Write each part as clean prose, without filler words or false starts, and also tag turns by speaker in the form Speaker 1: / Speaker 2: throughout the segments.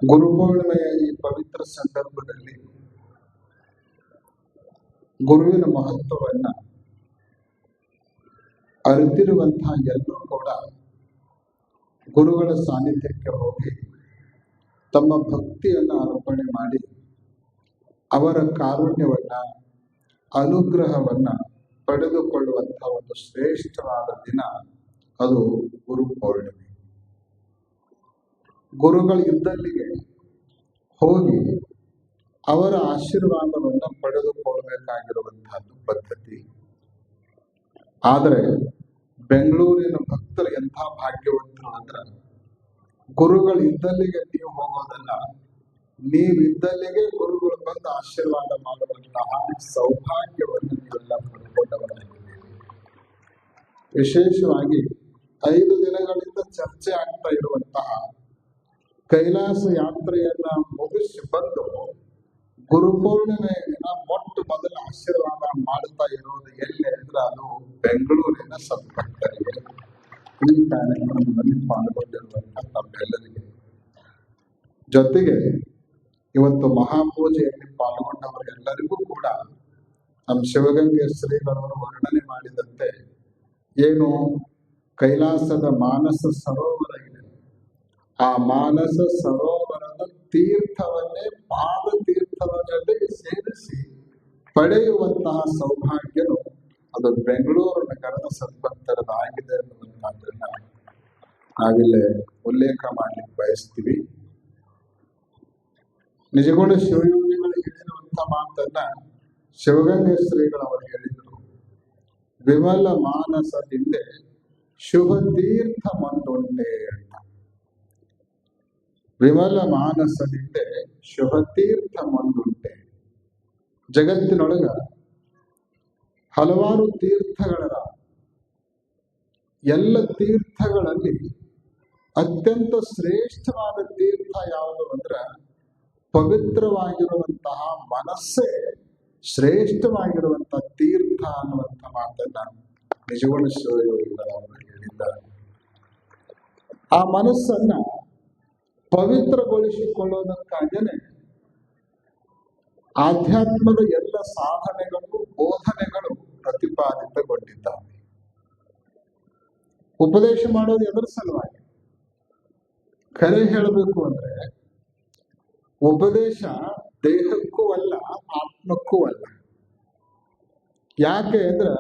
Speaker 1: ಗುರುಪೂರ್ಣಿಮೆಯ ಈ ಪವಿತ್ರ ಸಂದರ್ಭದಲ್ಲಿ ಗುರುವಿನ ಮಹತ್ವವನ್ನ ಅರಿತಿರುವಂತಹ ಎಲ್ಲರೂ ಕೂಡ ಗುರುಗಳ ಸಾನ್ನಿಧ್ಯಕ್ಕೆ ಹೋಗಿ ತಮ್ಮ ಭಕ್ತಿಯನ್ನು ಅರ್ಪಣೆ ಮಾಡಿ ಅವರ ಕಾರುಣ್ಯವನ್ನ ಅನುಗ್ರಹವನ್ನ ಪಡೆದುಕೊಳ್ಳುವಂತಹ ಒಂದು ಶ್ರೇಷ್ಠವಾದ ದಿನ ಅದು ಗುರುಪೌರ್ಣಿಮೆ. ಗುರುಗಳಿದ್ದಲ್ಲಿಗೆ ಹೋಗಿ ಅವರ ಆಶೀರ್ವಾದವನ್ನ ಪಡೆದುಕೊಳ್ಳಬೇಕಾಗಿರುವಂತಹದ್ದು ಪದ್ಧತಿ. ಆದರೆ ಬೆಂಗಳೂರಿನ ಭಕ್ತರು ಎಂಥ ಭಾಗ್ಯವಂತರು ಅಂದ್ರೆ, ಗುರುಗಳಿದ್ದಲ್ಲಿಗೆ ನೀವು ಹೋಗೋದಲ್ಲ, ನೀವಿದ್ದಲ್ಲಿಗೆ ಗುರುಗಳು ಬಂದು ಆಶೀರ್ವಾದ ಮಾಡುವಂತಹ ಸೌಭಾಗ್ಯವನ್ನು ನೀವೆಲ್ಲ ಪಡೆದುಕೊಂಡವರಾಗಿದ್ದೀರಿ. ವಿಶೇಷವಾಗಿ 5 ದಿನಗಳಿಂದ ಚರ್ಚೆ ಆಗ್ತಾ ಇರುವಂತಹ ಕೈಲಾಸ ಯಾತ್ರೆಯನ್ನ ಮುಗಿಸಿ ಬಂದು ಗುರುಪೂರ್ಣಿಮೆಯ ದಿನ ಮೊಟ್ಟ ಮೊದಲ ಆಶೀರ್ವಾದ ಮಾಡ್ತಾ ಇರೋದು ಎಲ್ಲಿ ಅಂದ್ರೆ ಅದು ಬೆಂಗಳೂರಿನ ಸದ್ಭಕ್ತರಿಗೆ, ಈ ಕಾರ್ಯಕ್ರಮದಲ್ಲಿ ಪಾಲ್ಗೊಂಡಿರುವಂತಹ ತಮ್ಮೆಲ್ಲರಿಗೆ. ಜೊತೆಗೆ ಇವತ್ತು ಮಹಾಪೂಜೆಯಲ್ಲಿ ಪಾಲ್ಗೊಂಡವರೆಲ್ಲರಿಗೂ ಕೂಡ ನಮ್ಮ ಶಿವಗಂಗೆ ಶ್ರೀಗಳವರು ವರ್ಣನೆ ಮಾಡಿದಂತೆ ಏನು ಕೈಲಾಸದ ಮಾನಸ ಸರೋವರ ಇದೆ, ಆ ಮಾನಸ ಸರೋವರದ ತೀರ್ಥವನ್ನೇ ಪಾದ ತೀರ್ಥದ ಜೊತೆಗೆ ಸೇರಿಸಿ ಪಡೆಯುವಂತಹ ಸೌಭಾಗ್ಯನು ಅದು ಬೆಂಗಳೂರು ನಗರದ ಸದ್ಭಕ್ತರದಾಗಿದೆ ಅನ್ನುವಂಥದ್ದನ್ನ ನಾವಿಲ್ಲೇ ಉಲ್ಲೇಖ ಮಾಡ್ಲಿಕ್ಕೆ ಬಯಸ್ತೀವಿ. ನಿಜಗೊಂಡ ಶಿವಯೋಗಿಗಳು ಹೇಳಿರುವಂತ ಮಾತನ್ನ ಶಿವಗಂಗೆ ಶ್ರೀಗಳವರು ಹೇಳಿದರು. ವಿಮಲ ಮಾನಸದಿಂದ ಶುಭ ತೀರ್ಥ ಮಂದುಂಟೆ ಅಂತ. ವಿಮಲ ಮಾನಸದಿಂದ ಶುಭ ತೀರ್ಥ ಮಂದುಂಟೆ. ಜಗತ್ತಿನೊಳಗ ಹಲವಾರು ತೀರ್ಥಗಳ ಎಲ್ಲ ತೀರ್ಥಗಳಲ್ಲಿ ಅತ್ಯಂತ ಶ್ರೇಷ್ಠವಾದ ತೀರ್ಥ ಯಾವುದು ಅಂದ್ರೆ ಪವಿತ್ರವಾಗಿರುವಂತಹ ಮನಸ್ಸೇ ಶ್ರೇಷ್ಠವಾಗಿರುವಂತಹ ತೀರ್ಥ ಅನ್ನುವಂಥ ಮಾತನ್ನ ನಿಜಗುಣ ಶಿವಯೋಗಿಗಳವರು ಹೇಳಿದ್ದಾರೆ. ಆ ಮನಸ್ಸನ್ನ ಪವಿತ್ರಗೊಳಿಸಿಕೊಳ್ಳೋದಕ್ಕಾಗನೆ ಆಧ್ಯಾತ್ಮದ ಎಲ್ಲ ಸಾಧನೆಗಳು ಬೋಧನೆಗಳು ಪ್ರತಿಪಾದಿತಗೊಂಡಿದ್ದಾವೆ. ಉಪದೇಶ ಮಾಡೋದು ಎದರ ಸಲುವಾಗಿ? ಖರೆ ಹೇಳಬೇಕು ಅಂದ್ರೆ ಉಪದೇಶ ದೇಹಕ್ಕೂ ಅಲ್ಲ, ಆತ್ಮಕ್ಕೂ ಅಲ್ಲ. ಯಾಕೆ ಅಂದ್ರೆ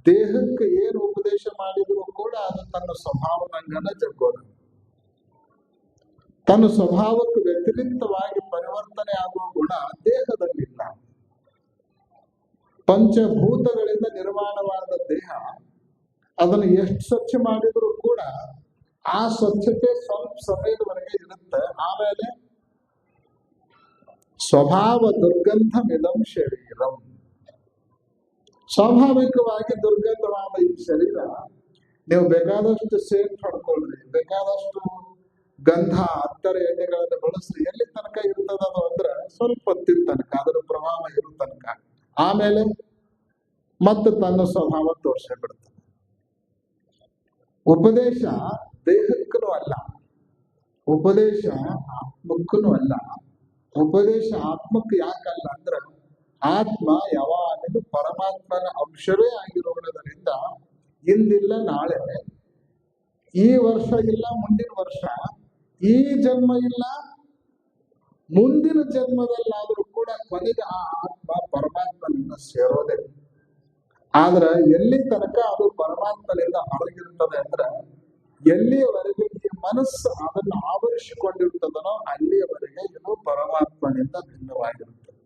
Speaker 1: ದೇಹಕ್ಕೆ ಏನು ಉಪದೇಶ ಮಾಡಿದ್ರು ಕೂಡ ಅದು ತನ್ನ ಸ್ವಭಾವನಂಗನ ಜಗ್ಗೋದು. ತನ್ನ ಸ್ವಭಾವಕ್ಕೆ ವ್ಯತಿರಿಕ್ತವಾಗಿ ಪರಿವರ್ತನೆ ಆಗುವ ಗುಣ ದೇಹದಲ್ಲಿಲ್ಲ. ಪಂಚಭೂತಗಳಿಂದ ನಿರ್ಮಾಣವಾದ ದೇಹ ಅದನ್ನು ಎಷ್ಟು ಸ್ವಚ್ಛ ಮಾಡಿದರೂ ಕೂಡ ಆ ಸ್ವಚ್ಛತೆ ಸ್ವಲ್ಪ ಸಮಯದವರೆಗೆ ಇರುತ್ತೆ. ಆಮೇಲೆ ಸ್ವಭಾವ ದುರ್ಗಂಧಮಿದಂ ಶರೀರಂ, ಸ್ವಾಭಾವಿಕವಾಗಿ ದುರ್ಗಂಧವಾದ ಈ ಶರೀರ ನೀವು ಬೇಕಾದಷ್ಟು ಸೇಂಟ್ ಹೊಡ್ಕೊಳ್ರಿ, ಬೇಕಾದಷ್ಟು ಗಂಧ ಅತ್ತರ ಎಣ್ಣೆಗಳನ್ನು ಬಳಸ್ರಿ, ಎಲ್ಲಿ ತನಕ ಇರ್ತದ ಅದು ಅಂದ್ರೆ ಸ್ವಲ್ಪ ಹೊತ್ತಿನ ತನಕ, ಅದರ ಪ್ರಭಾವ ಇರೋ ತನಕ. ಆಮೇಲೆ ಮತ್ತೆ ತನ್ನ ಸ್ವಭಾವ ತೋರಿಸೇ ಬಿಡ್ತದೆ. ಉಪದೇಶ ದೇಹಕ್ಕೂ ಅಲ್ಲ, ಉಪದೇಶ ಆತ್ಮಕ್ಕೂ ಅಲ್ಲ. ಉಪದೇಶ ಆತ್ಮಕ್ಕೆ ಯಾಕಲ್ಲ ಅಂದ್ರೆ ಆತ್ಮ ಯಾವಾಗಲೂ ಪರಮಾತ್ಮನ ಅಂಶವೇ ಆಗಿರೋದ್ರಿಂದ ಇಂದಿಲ್ಲ ನಾಳೆ, ಈ ವರ್ಷ ಇಲ್ಲ ಮುಂದಿನ ವರ್ಷ, ಈ ಜನ್ಮ ಇಲ್ಲ ಮುಂದಿನ ಜನ್ಮದಲ್ಲಾದ್ರೂ ಕೂಡ ಕೊನೆಗೆ ಆ ಆತ್ಮ ಪರಮಾತ್ಮನಿಂದ ಸೇರೋದೆ. ಆದ್ರೆ ಎಲ್ಲಿ ತನಕ ಅದು ಪರಮಾತ್ಮನಿಂದ ಹೊರಗಿರ್ತದೆ ಅಂದ್ರೆ ಎಲ್ಲಿಯವರೆಗೆ ಈ ಮನಸ್ಸು ಅದನ್ನು ಆವರಿಸಿಕೊಂಡಿರ್ತದನೋ ಅಲ್ಲಿಯವರೆಗೆ ಇದು ಪರಮಾತ್ಮನಿಂದ ಭಿನ್ನವಾಗಿರುತ್ತದೆ.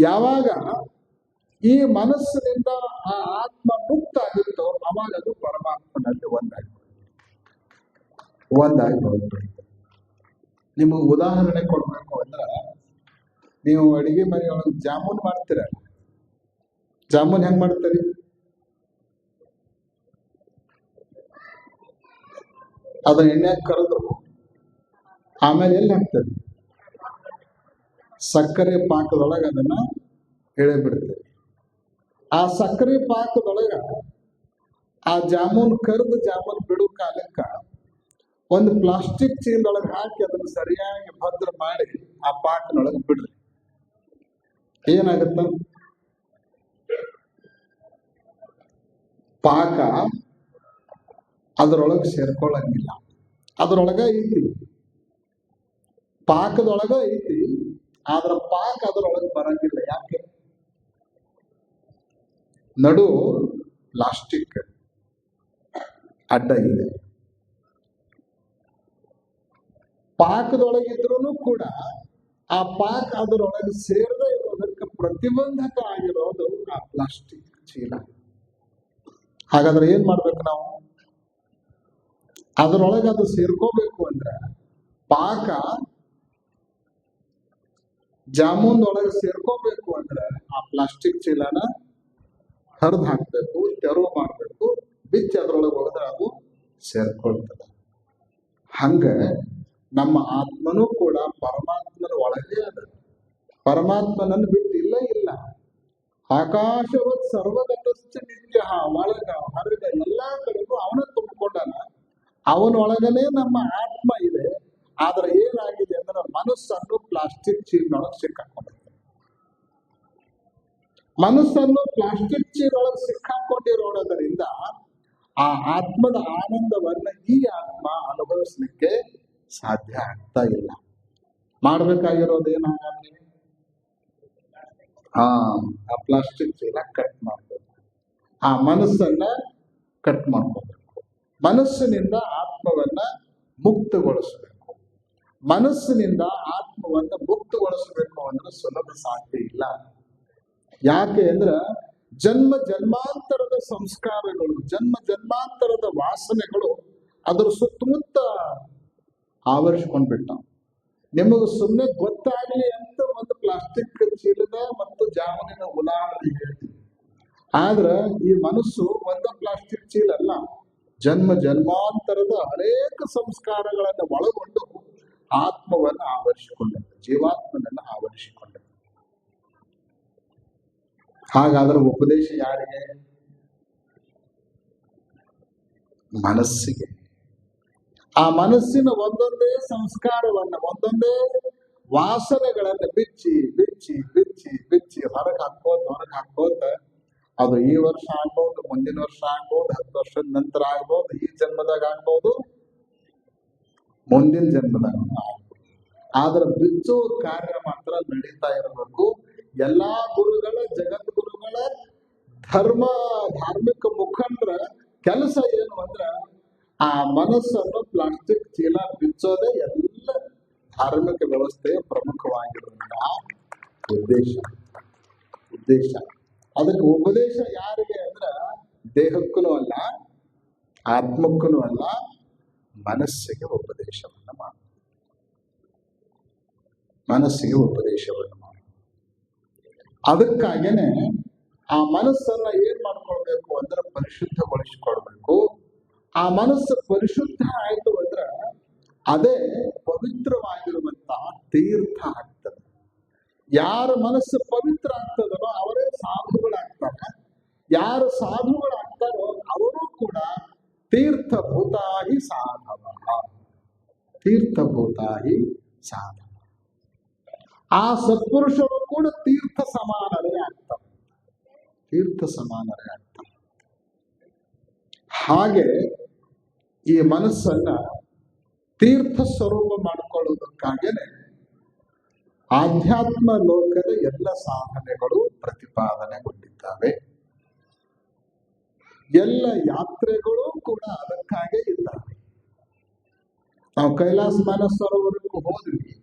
Speaker 1: ಯಾವಾಗ ಈ ಮನಸ್ಸಿನಿಂದ ಆ ಆತ್ಮ ಮುಕ್ತ ಆಗಿತ್ತೋ ಅವಾಗ ಅದು ಪರಮಾತ್ಮನಲ್ಲಿ ಒಂದಾಗಿ ಹೋಗ್ಬಿಡುತ್ತೆ. ನಿಮಗೆ ಉದಾಹರಣೆ ಕೊಡ್ಬೇಕು ಅಂದ್ರೆ, ನೀವು ಅಡಿಗೆ ಮನೆಯೊಳಗೆ ಜಾಮೂನ್ ಮಾಡ್ತೀರ. ಜಾಮೂನ್ ಹೆಂಗ್ ಮಾಡ್ತೀರಿ? ಅದನ್ನ ಎಣ್ಣೆಯಾಗ ಕರೆದು ಆಮೇಲೆ ಎಲ್ಲಿ ಹಾಕ್ತೇವೆ? ಸಕ್ಕರೆ ಪಾಕದೊಳಗೆ ಅದನ್ನ ಎಳೆ ಬಿಡ್ತೇವೆ. ಆ ಸಕ್ಕರೆ ಪಾಕದೊಳಗ ಆ ಜಾಮೂನ್ ಕರೆದು ಜಾಮೂನ್ ಬಿಡು ಕಾಲಕ್ಕ ಒಂದು ಪ್ಲಾಸ್ಟಿಕ್ ಚೀಲದೊಳಗೆ ಹಾಕಿ ಅದನ್ನು ಸರಿಯಾಗಿ ಭದ್ರ ಮಾಡಿ ಆ ಪಾಕನೊಳಗೆ ಬಿಡ್ರಿ. ಏನಾಗುತ್ತ? ಪಾಕ ಅದರೊಳಗೆ ಸೇರ್ಕೊಳ್ಳಂಗಿಲ್ಲ. ಅದರೊಳಗ ಐತಿ, ಪಾಕದೊಳಗ ಐತಿ, ಆದ್ರ ಪಾಕ ಅದರೊಳಗೆ ಬರಂಗಿಲ್ಲ. ಯಾಕೆ? ನಡು ಪ್ಲಾಸ್ಟಿಕ್ ಅಡ್ಡ ಇದೆ. ಪಾಕದೊಳಗಿದ್ರೂ ಕೂಡ ಆ ಪಾಕ ಅದರೊಳಗೆ ಸೇರದೇ ಇರೋದಕ್ಕೆ ಪ್ರತಿಬಂಧಕ ಆಗಿರೋದು ಆ ಪ್ಲಾಸ್ಟಿಕ್ ಚೀಲ. ಹಾಗಾದ್ರೆ ಏನ್ ಮಾಡ್ಬೇಕು ನಾವು? ಅದರೊಳಗೆ ಅದು ಸೇರ್ಕೋಬೇಕು ಅಂದ್ರೆ ಪಾಕ ಜಾಮೂನ್ದೊಳಗೆ ಸೇರ್ಕೋಬೇಕು ಅಂದ್ರೆ ಆ ಪ್ಲಾಸ್ಟಿಕ್ ಚೀಲನ ಹರಿದು ಹಾಕ್ಬೇಕು, ತೆರವು ಮಾಡ್ಬೇಕು, ಬಿಚ್ಚಿ ಅದ್ರೊಳಗೆ ಹೋದ್ರೆ ಅದು ಸೇರ್ಕೊಳ್ತದೆ. ಹಂಗ ನಮ್ಮ ಆತ್ಮನೂ ಕೂಡ ಪರಮಾತ್ಮನ ಒಳಗೆ ಅದ. ಪರಮಾತ್ಮನನ್ನು ಬಿಟ್ಟಿಲ್ಲ ಇಲ್ಲ. ಆಕಾಶವತ್ ಸರ್ವಗತಶ್ಚ ನಿತ್ಯ, ಒಳಗ ಹೊರಗ ಎಲ್ಲಾ ಕಡೆಗೂ ಅವನ ತುಂಬಿಕೊಂಡಾನ. ಅವನೊಳಗನೆ ನಮ್ಮ ಆತ್ಮ ಇದೆ. ಆದ್ರೆ ಏನಾಗಿದೆ ಅಂದ್ರೆ ಮನಸ್ಸನ್ನು ಪ್ಲಾಸ್ಟಿಕ್ ಚೀಲೊಳಗೆ ಸಿಕ್ಕಾಕೊಂಡಿದೆ. ಮನಸ್ಸನ್ನು ಪ್ಲಾಸ್ಟಿಕ್ ಚೀಲೊಳಗೆ ಸಿಕ್ಕಾಕೊಂಡಿರೋದ್ರಿಂದ ಆ ಆತ್ಮದ ಆನಂದವನ್ನ ಈ ಆತ್ಮ ಅನುಭವಿಸ್ಲಿಕ್ಕೆ ಸಾಧ್ಯ ಆಗ್ತಾ ಇಲ್ಲ. ಮಾಡ್ಬೇಕಾಗಿರೋದೇನಾಗಲಿ? ಆ ಪ್ಲಾಸ್ಟಿಕ್ ಚೀಲ ಕಟ್ ಮಾಡ್ಬೇಕು, ಆ ಮನಸ್ಸನ್ನ ಕಟ್ ಮಾಡ್ಕೋಬೇಕು. ಮನಸ್ಸಿನಿಂದ ಆತ್ಮವನ್ನ ಮುಕ್ತಗೊಳಿಸಬೇಕು. ಮನಸ್ಸಿನಿಂದ ಆತ್ಮವನ್ನ ಮುಕ್ತಗೊಳಿಸಬೇಕು ಅಂದ್ರೆ ಸುಲಭ ಸಾಧ್ಯ ಇಲ್ಲ. ಯಾಕೆ ಅಂದ್ರೆ ಜನ್ಮ ಜನ್ಮಾಂತರದ ಸಂಸ್ಕಾರಗಳು, ಜನ್ಮ ಜನ್ಮಾಂತರದ ವಾಸನೆಗಳು ಅದರ ಸುತ್ತಮುತ್ತ ಆವರಿಸ್ಕೊಂಡ್ಬಿಟ್ಟ. ನಿಮಗೆ ಸುಮ್ಮನೆ ಗೊತ್ತಾಗಲಿ ಅಂತ ಒಂದು ಪ್ಲಾಸ್ಟಿಕ್ ಚೀಲದ ಮತ್ತು ಜಾಮೂನಿನ ಉದಾಹರಣೆ ಹೇಳ್ತೀವಿ. ಆದ್ರ ಈ ಮನಸ್ಸು ಒಂದು ಪ್ಲಾಸ್ಟಿಕ್ ಚೀಲ ಅಲ್ಲ, ಜನ್ಮ ಜನ್ಮಾಂತರದ ಅನೇಕ ಸಂಸ್ಕಾರಗಳನ್ನು ಒಳಗೊಂಡು ಆತ್ಮವನ್ನು ಆವರಿಸಿಕೊಂಡದ್ದು, ಜೀವಾತ್ಮನನ್ನ ಆವರಿಸಿಕೊಂಡದ್ದು. ಹಾಗಾದ್ರೆ ಉಪದೇಶ ಯಾರಿಗೆ? ಮನಸ್ಸಿಗೆ. ಆ ಮನಸ್ಸಿನ ಒಂದೊಂದೇ ಸಂಸ್ಕಾರವನ್ನ, ಒಂದೊಂದೇ ವಾಸನೆಗಳನ್ನ ಬಿಚ್ಚಿ ಬಿಚ್ಚಿ ಬಿಚ್ಚಿ ಬಿಚ್ಚಿ ಹೊರಗೆ ಹಾಕೋತ ಅದು ಈ ವರ್ಷ ಆಗ್ಬೋದು, ಮುಂದಿನ ವರ್ಷ ಆಗ್ಬೋದು, 10 ವರ್ಷದ ನಂತರ ಆಗ್ಬೋದು, ಈ ಜನ್ಮದಾಗ ಆಗ್ಬೋದು, ಮುಂದಿನ ಜನ್ಮದಾಗ ಆಗ್ಬೋದು. ಆದ್ರೆ ಬಿಚ್ಚುವ ಕಾರ್ಯ ಮಾತ್ರ ನಡೀತಾ ಇರಬೇಕು. ಎಲ್ಲಾ ಗುರುಗಳ, ಜಗದ್ಗುರುಗಳ, ಧಾರ್ಮಿಕ ಮುಖಂಡರ ಕೆಲಸ ಏನು ಅಂದ್ರ ಆ ಮನಸ್ಸನ್ನು ಪ್ಲಾಸ್ಟಿಕ್ ಚೀಲ ಬಿಚ್ಚೋದೇ ಎಲ್ಲ ಧಾರ್ಮಿಕ ವ್ಯವಸ್ಥೆಯ ಪ್ರಮುಖವಾಗಿರುವಂತಹ ಉದ್ದೇಶ. ಅದಕ್ಕೆ ಉಪದೇಶ ಯಾರಿಗೆ ಅಂದ್ರ ದೇಹಕ್ಕೂ ಅಲ್ಲ, ಆತ್ಮಕ್ಕೂ ಅಲ್ಲ, ಮನಸ್ಸಿಗೆ ಉಪದೇಶವನ್ನ ಮಾಡ. ಮನಸ್ಸಿಗೆ ಉಪದೇಶವನ್ನು ಮಾಡ. ಅದಕ್ಕಾಗೇನೆ ಆ ಮನಸ್ಸನ್ನ ಏನ್ ಮಾಡ್ಕೊಳ್ಬೇಕು ಅಂದ್ರೆ ಪರಿಶುದ್ಧಗೊಳಿಸಿಕೊಳ್ಬೇಕು. ಆ ಮನಸ್ಸು ಪರಿಶುದ್ಧ ಆಯ್ತು ಅಂದ್ರೆ ಅದೇ ಪವಿತ್ರವಾಗಿರುವಂತಹ ತೀರ್ಥ ಆಗ್ತದೆ. ಯಾರ ಮನಸ್ಸು ಪವಿತ್ರ ಆಗ್ತದೋ ಅವರೇ ಸಾಧುಗಳಾಗ್ತಾರೆ. ಯಾರು ಸಾಧುಗಳಾಗ್ತಾರೋ ಅವರು ಕೂಡ ತೀರ್ಥಭೂತಾಹಿ ಸಾಧವ. ತೀರ್ಥಭೂತಾಹಿ ಸಾಧವ. ಆ ಸತ್ಪುರುಷರು ಕೂಡ ತೀರ್ಥ ಸಮಾನರೇ ಆಗ್ತಾರೆ. ತೀರ್ಥ ಸಮಾನರೇ ಆಗ್ತಾರೆ. ಹಾಗೆ ಈ ಮನಸ್ಸನ್ನ ತೀರ್ಥ ಸ್ವರೂಪ ಮಾಡಿಕೊಳ್ಳುವುದಕ್ಕಾಗೇನೆ ಆಧ್ಯಾತ್ಮ ಲೋಕದ ಎಲ್ಲ ಸಾಧನೆಗಳು ಪ್ರತಿಪಾದನೆಗೊಂಡಿದ್ದಾವೆ. ಎಲ್ಲ ಯಾತ್ರೆಗಳು ಕೂಡ ಅದಕ್ಕಾಗೇ ಇದ್ದಾವೆ. ನಾವು ಕೈಲಾಸ ಮಾನಸ ಸರೋವರಕ್ಕೂ ಹೋದ್ವಿ.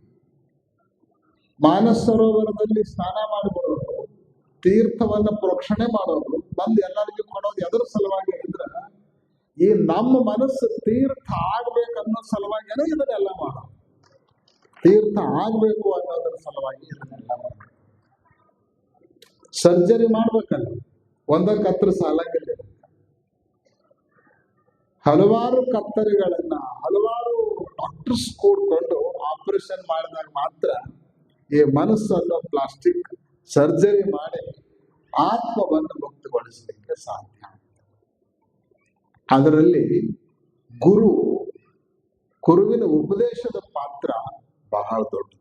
Speaker 1: ಮಾನಸ ಸರೋವರದಲ್ಲಿ ಸ್ನಾನ ಮಾಡಿಬರೋರು, ತೀರ್ಥವನ್ನ ಪ್ರೋಕ್ಷಣೆ ಮಾಡೋರು, ಬಂದು ಎಲ್ಲರಿಗೂ ಕೊಡೋದು ಎದರ ಸಲುವಾಗಿ ಅಂದ್ರೆ ಈ ನಮ್ಮ ಮನಸ್ಸು ತೀರ್ಥ ಆಗ್ಬೇಕನ್ನೋ ಸಲುವಾಗಿನೇ ಇದನ್ನೆಲ್ಲ ಮಾಡೋದು. ತೀರ್ಥ ಆಗ್ಬೇಕು ಅನ್ನೋದ್ರ ಸಲುವಾಗಿ ಇದನ್ನೆಲ್ಲ ಮಾಡೋದು. ಸರ್ಜರಿ ಮಾಡ್ಬೇಕಲ್ಲ, ಒಂದ ಕತ್ತರ ಸಾಲಾಗಿಲ್ಲ. ಹಲವಾರು ಕತ್ತರಿಗಳನ್ನ ಹಲವಾರು ಡಾಕ್ಟರ್ಸ್ ಕೂಡ್ಕೊಂಡು ಆಪರೇಷನ್ ಮಾಡಿದಾಗ ಮಾತ್ರ ಈ ಮನಸ್ಸನ್ನು ಪ್ಲಾಸ್ಟಿಕ್ ಸರ್ಜರಿ ಮಾಡಿ ಆತ್ಮವನ್ನು ಮುಕ್ತಗೊಳಿಸಲಿಕ್ಕೆ ಸಾಧ್ಯ. ಅದರಲ್ಲಿ ಗುರು ಗುರುವಿನ ಉಪದೇಶದ ಪಾತ್ರ ಬಹಳ ದೊಡ್ಡದು,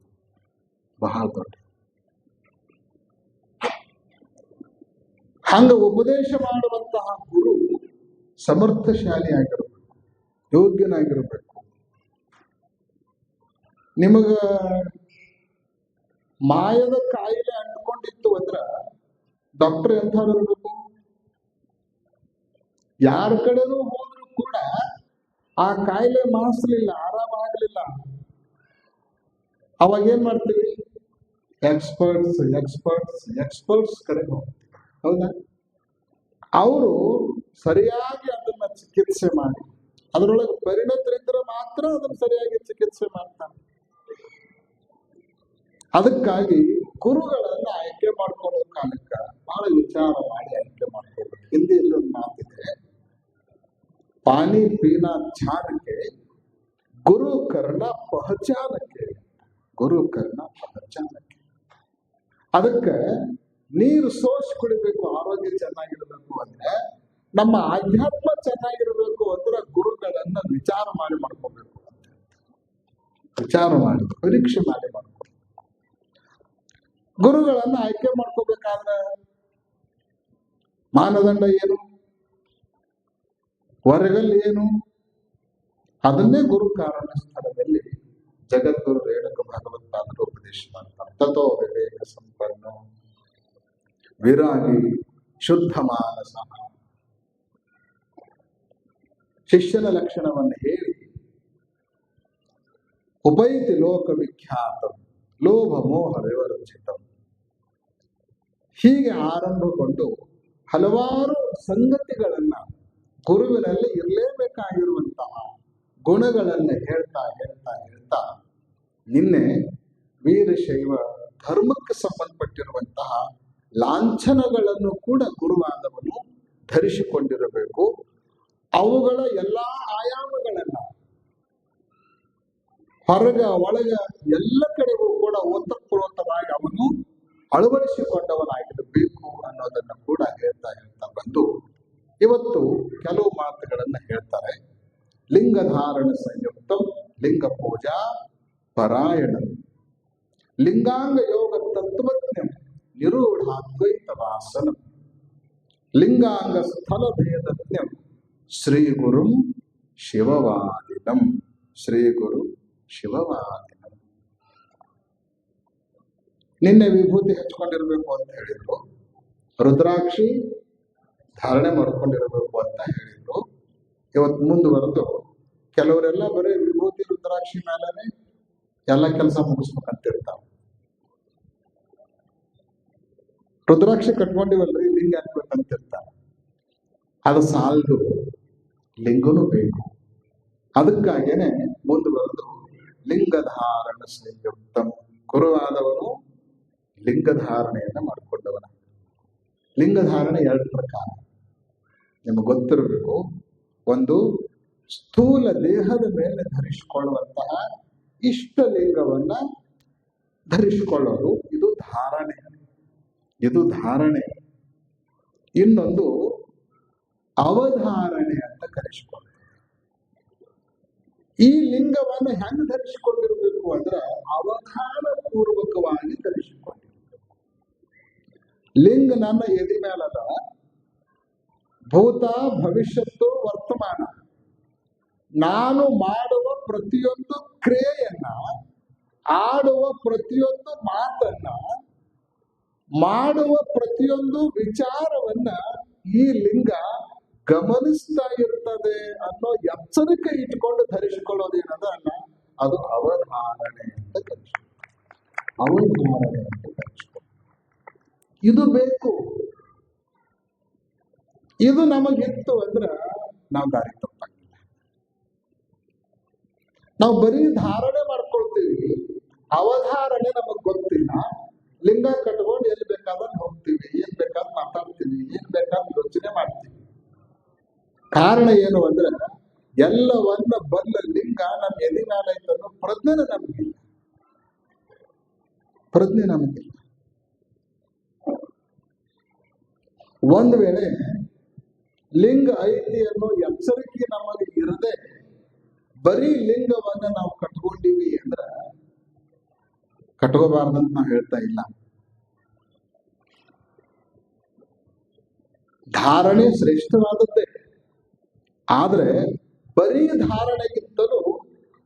Speaker 1: ಬಹಳ ದೊಡ್ಡದು. ಹಂಗ ಉಪದೇಶ ಮಾಡುವಂತಹ ಗುರು ಸಮರ್ಥಶಾಲಿ ಆಗಿರಬೇಕು, ಯೋಗ್ಯನಾಗಿರಬೇಕು. ನಿಮಗ ಮಾಯದ ಕಾಯಿಲೆ ಅಂಟ್ಕೊಂಡಿತ್ತು ಅಂದ್ರ ಡಾಕ್ಟರ್ ಎಂಥವ್ರು ಇರಬೇಕು? ಯಾರ ಕಡೆನೂ ಹೋದ್ರು ಕೂಡ ಆ ಕಾಯಿಲೆ ಮಾಸ್ಲಿಲ್ಲ, ಆರಾಮಾಗಲಿಲ್ಲ, ಅವಾಗ ಏನ್ ಮಾಡ್ತೀವಿ? ಎಕ್ಸ್ಪರ್ಟ್ಸ್ ಎಕ್ಸ್ಪರ್ಟ್ಸ್ ಎಕ್ಸ್ಪರ್ಟ್ಸ್ ಕಡೆ ಹೋಗ್ತೀವಿ, ಹೌದಾ? ಅವರು ಸರಿಯಾಗಿ ಅದನ್ನ ಚಿಕಿತ್ಸೆ ಮಾಡಿ ಅದರೊಳಗೆ ಪರಿಣತರಿದ್ರೆ ಮಾತ್ರ ಅದನ್ನ ಸರಿಯಾಗಿ ಚಿಕಿತ್ಸೆ ಮಾಡ್ತಾನೆ. ಅದಕ್ಕಾಗಿ ಗುರುಗಳನ್ನ ಆಯ್ಕೆ ಮಾಡ್ಕೊಳ್ಳೋ ಕಾಲಕ್ಕ ಬಹಳ ವಿಚಾರ ಮಾಡಿ ಆಯ್ಕೆ ಮಾಡ್ಕೊಳ್ಬೇಕು. ಹಿಂದಿಯಲ್ಲಿ ಒಂದು ಮಾತಿದೆ, ಪಾನಿ ಪೀನಾ ಛಾನಕ್ಕೆ ಗುರು ಕರ್ಣ ಪಹಚಾನಕ್ಕೆ, ಗುರು ಕರ್ಣ ಪಹಚಾನಕ್ಕೆ. ಅದಕ್ಕೆ ನೀರು ಸೋಸಿ ಕುಡಿಬೇಕು, ಆರೋಗ್ಯ ಚೆನ್ನಾಗಿರ್ಬೇಕು ಅಂದ್ರೆ, ನಮ್ಮ ಆಧ್ಯಾತ್ಮ ಚೆನ್ನಾಗಿರ್ಬೇಕು ಅಂದ್ರೆ ಗುರುಗಳನ್ನ ವಿಚಾರ ಮಾಡಿ ಮಾಡ್ಕೋಬೇಕು ಅಂತ, ವಿಚಾರ ಮಾಡಿ ಪರೀಕ್ಷೆ ಮಾಡಿ ಮಾಡ್ಕೊ. ಗುರುಗಳನ್ನ ಆಯ್ಕೆ ಮಾಡ್ಕೋಬೇಕಾದ್ರೆ ಮಾನದಂಡ ಏನು, ವರ್ಗಲ್ ಏನು? ಅದನ್ನೇ ಗುರು ಕಾರಣ ಸ್ಥಳದಲ್ಲಿ ಜಗದ್ಗುರು ರೇಣುಕ ಭಗವತ್ಪಾದರು ಉಪದೇಶ ಮಾಡ್ತಾರೆ. ತಥೋ ವಿವೇಕ ಸಂಪನ್ನ ವಿರಾಗಿ ಶುದ್ಧ ಮಾನಸ. ಶಿಷ್ಯನ ಲಕ್ಷಣವನ್ನು ಹೇಳಿ ಉಪೈತಿ ಲೋಕ ವಿಖ್ಯಾತಂ ಲೋಭ ಮೋಹ ವಿವರ್ಜಿತಂ, ಹೀಗೆ ಆರಂಭಗೊಂಡು ಹಲವಾರು ಸಂಗತಿಗಳನ್ನ ಗುರುವಿನಲ್ಲಿ ಇರಲೇಬೇಕಾಗಿರುವಂತಹ ಗುಣಗಳನ್ನ ಹೇಳ್ತಾ ಹೇಳ್ತಾ ಹೇಳ್ತಾ ನಿನ್ನೆ ವೀರಶೈವ ಧರ್ಮಕ್ಕೆ ಸಂಬಂಧಪಟ್ಟಿರುವಂತಹ ಲಾಂಛನಗಳನ್ನು ಕೂಡ ಗುರುವಾದವನು ಧರಿಸಿಕೊಂಡಿರಬೇಕು. ಅವುಗಳ ಎಲ್ಲಾ ಆಯಾಮಗಳನ್ನ ಹೊರಗ ಒಳಗ ಎಲ್ಲ ಕಡೆಗೂ ಕೂಡ ಓತಪ್ರೋತವಾಗಿ ಅವನು ಅಳವಡಿಸಿಕೊಂಡವನಾಗಿರಬೇಕು ಅನ್ನೋದನ್ನ ಕೂಡ ಹೇಳ್ತಾ ಹೇಳ್ತಾ ಬಂದು ಇವತ್ತು ಕೆಲವು ಮಾತುಗಳನ್ನ ಹೇಳ್ತಾರೆ. ಲಿಂಗಧಾರಣ ಸಂಯುಕ್ತಂ ಲಿಂಗ ಪೂಜಾ ಪರಾಯಣ ಲಿಂಗಾಂಗ ಯೋಗ ತತ್ವಜ್ಞಂ ನಿರೂಢಾದ್ವೈತ ವಾಸನಂ ಲಿಂಗಾಂಗ ಸ್ಥಳ ಭೇದಜ್ಞಂ ಶ್ರೀ ಗುರು ಶಿವವಾದಿನಂ, ಶ್ರೀ ಗುರು ಶಿವವಾದಿನಂ. ನಿನ್ನೆ ವಿಭೂತಿ ಹಚ್ಕೊಂಡಿರ್ಬೇಕು ಅಂತ ಹೇಳಿದ್ರು, ರುದ್ರಾಕ್ಷಿ ಧಾರಣೆ ಮಾಡ್ಕೊಂಡಿರಬೇಕು ಅಂತ ಹೇಳಿದ್ರು. ಇವತ್ತು ಮುಂದುವರೆದು ಕೆಲವರೆಲ್ಲ ಬರೀ ವಿಭೂತಿ ರುದ್ರಾಕ್ಷಿ ಮೇಲೆನೆ ಎಲ್ಲ ಕೆಲಸ ಮುಗಿಸ್ಬೇಕಂತಿರ್ತಾವ. ರುದ್ರಾಕ್ಷಿ ಕಟ್ಕೊಂಡಿವಲ್ರಿ, ಲಿಂಗ ಹಾಕ್ಬೇಕಂತಿರ್ತಾವ. ಅದು ಸಾಲದು, ಲಿಂಗನೂ ಬೇಕು. ಅದಕ್ಕಾಗೇನೆ ಮುಂದುವರೆದು ಲಿಂಗಧಾರಣ ಸಂಯುಕ್ತಂ, ಗುರುವಾದವನು ಲಿಂಗಧಾರಣೆಯನ್ನ ಮಾಡಿಕೊಂಡವನ. ಲಿಂಗಧಾರಣೆ ಎರಡು ಪ್ರಕಾರ ನಿಮಗೆ ಗೊತ್ತಿರಬೇಕು. ಒಂದು ಸ್ಥೂಲ ದೇಹದ ಮೇಲೆ ಧರಿಸಿಕೊಳ್ಳುವಂತಹ ಇಷ್ಟಲಿಂಗವನ್ನ ಧರಿಸಿಕೊಳ್ಳೋದು, ಇದು ಧಾರಣೆ, ಇದು ಧಾರಣೆ. ಇನ್ನೊಂದು ಅವಧಾರಣೆ ಅಂತ ಕರೆಸಿಕೊಳ್ಳೋದು. ಈ ಲಿಂಗವನ್ನು ಹೆಂಗ್ ಧರಿಸಿಕೊಂಡಿರ್ಬೇಕು ಅಂದ್ರೆ ಅವಧಾನ ಪೂರ್ವಕವಾಗಿ ಧರಿಸಿಕೊಂಡಿರ್ಬೇಕು. ಲಿಂಗ ನನ್ನ ಎದಿ ಮೇಲದ, ಭೂತ ಭವಿಷ್ಯತ್ತು ವರ್ತಮಾನ, ನಾನು ಮಾಡುವ ಪ್ರತಿಯೊಂದು ಕ್ರಿಯೆಯನ್ನ, ಆಡುವ ಪ್ರತಿಯೊಂದು ಮಾತನ್ನ, ಮಾಡುವ ಪ್ರತಿಯೊಂದು ವಿಚಾರವನ್ನ ಈ ಲಿಂಗ ಗಮನಿಸ್ತಾ ಇರ್ತದೆ ಅನ್ನೋ ಎಚ್ಚರಿಕೆ ಇಟ್ಕೊಂಡು ಧರಿಸಿಕೊಳ್ಳೋದೇನದ ಅಲ್ಲ, ಅದು ಅವಧಾರಣೆ ಅಂತ ಕರೆಸ್ಕೊಳ್ಳಿ. ಅವಧಾರಣೆ ಅಂತ ಕರೆಸ್ಕೊಳ್ಳಿ. ಇದು ಬೇಕು. ಇದು ನಮಗಿತ್ತು ಅಂದ್ರ ನಾವು ದಾರಿ ತಪ್ಪಾಗಿಲ್ಲ. ನಾವು ಬರೀ ಧಾರಣೆ ಮಾಡ್ಕೊಳ್ತೀವಿ, ಅವಧಾರಣೆ ನಮಗ್ ಗೊತ್ತಿಲ್ಲ. ಲಿಂಗ ಕಟ್ಕೊಂಡು ಎಲ್ಲಿ ಬೇಕಾದ್ರೆ ಹೋಗ್ತೀವಿ, ಏನ್ ಬೇಕಾದ್ರೆ ಮಾತಾಡ್ತೀವಿ, ಏನ್ ಬೇಕಾದ್ರೆ ಯೋಚನೆ ಮಾಡ್ತೀವಿ. ಕಾರಣ ಏನು ಅಂದ್ರೆ ಎಲ್ಲವನ್ನ ಬಲ್ಲ ಲಿಂಗ ನಮ್ಮ ಎದಿ ಮೇಲೆ ಐತನ್ನೋ ಪ್ರಜ್ಞೆ ನಮಗಿಲ್ಲ, ಪ್ರಜ್ಞೆ ನಮಗಿಲ್ಲ. ಒಂದ್ ವೇಳೆ ಲಿಂಗ ಐತಿ ಅನ್ನೋ ಎಚ್ಚರಿಕೆ ನಮಗೆ ಇರದೆ ಬರೀ ಲಿಂಗವನ್ನ ನಾವು ಕಟ್ಕೊಂಡಿವಿ ಅಂದ್ರ ಕಟ್ಕೋಬಾರ್ದಂತ ನಾವು ಹೇಳ್ತಾ ಇಲ್ಲ. ಧಾರಣೆ ಶ್ರೇಷ್ಠವಾದದ್ದೇ. ಆದ್ರೆ ಬರೀ ಧಾರಣೆಗಿಂತಲೂ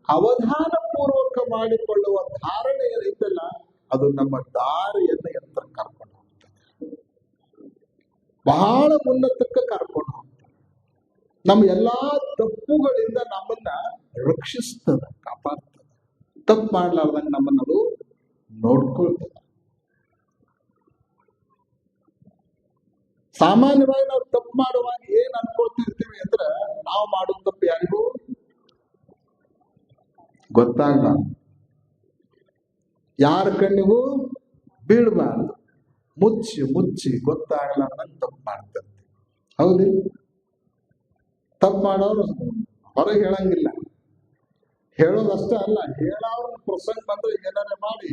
Speaker 1: ಅವಧಾನ ಪೂರ್ವಕ ಮಾಡಿಕೊಳ್ಳುವ ಧಾರಣೆ ಏನೈತಲ್ಲ, ಅದು ನಮ್ಮ ದಾರಿಯನ್ನ ಎತ್ತರ ಕರ್ಕೊಂಡು ಹೋಗ್ತದೆ, ಬಹಳ ಉನ್ನತಕ್ಕೆ ಕರ್ಕೊಂಡು ಹೋಗ್ತದೆ. ನಮ್ಮ ಎಲ್ಲಾ ತಪ್ಪುಗಳಿಂದ ನಮ್ಮನ್ನ ರಕ್ಷಿಸ್ತದ, ಕಾಪಾಡ್ತದೆ. ತಪ್ಪು ಮಾಡ್ಲಾರ್ದಂಗ ನಮ್ಮನ್ನದು ನೋಡ್ಕೊಳ್ತದೆ. ಸಾಮಾನ್ಯವಾಗಿ ನಾವು ತಪ್ಪು ಮಾಡುವಾಗ ಏನ್ ಅನ್ಕೊಳ್ತಿರ್ತೀವಿ ಅಂದ್ರೆ, ನಾವು ಮಾಡೋ ತಪ್ಪು ಯಾರಿಗೂ ಗೊತ್ತಾಗಲ್ಲ, ಯಾರ ಕಣ್ಣಿಗೂ ಬೀಳ್ಬಾರ್ದು, ಮುಚ್ಚಿ ಮುಚ್ಚಿ ಗೊತ್ತಾಗಲಾರ್ದಂಗೆ ತಪ್ಪು ಮಾಡ್ತಿರ್ತೀವಿ. ಹೌದಿಲ್ಲ? ತಪ್ಪು ಮಾಡೋರು ಹೊರಗೆ ಹೇಳಂಗಿಲ್ಲ, ಹೇಳೋದಷ್ಟೇ ಅಲ್ಲ, ಹೇಳೋರು ಪ್ರಸಂಗ ಬಂದ್ರೆ ಏನಾರ ಮಾಡಿ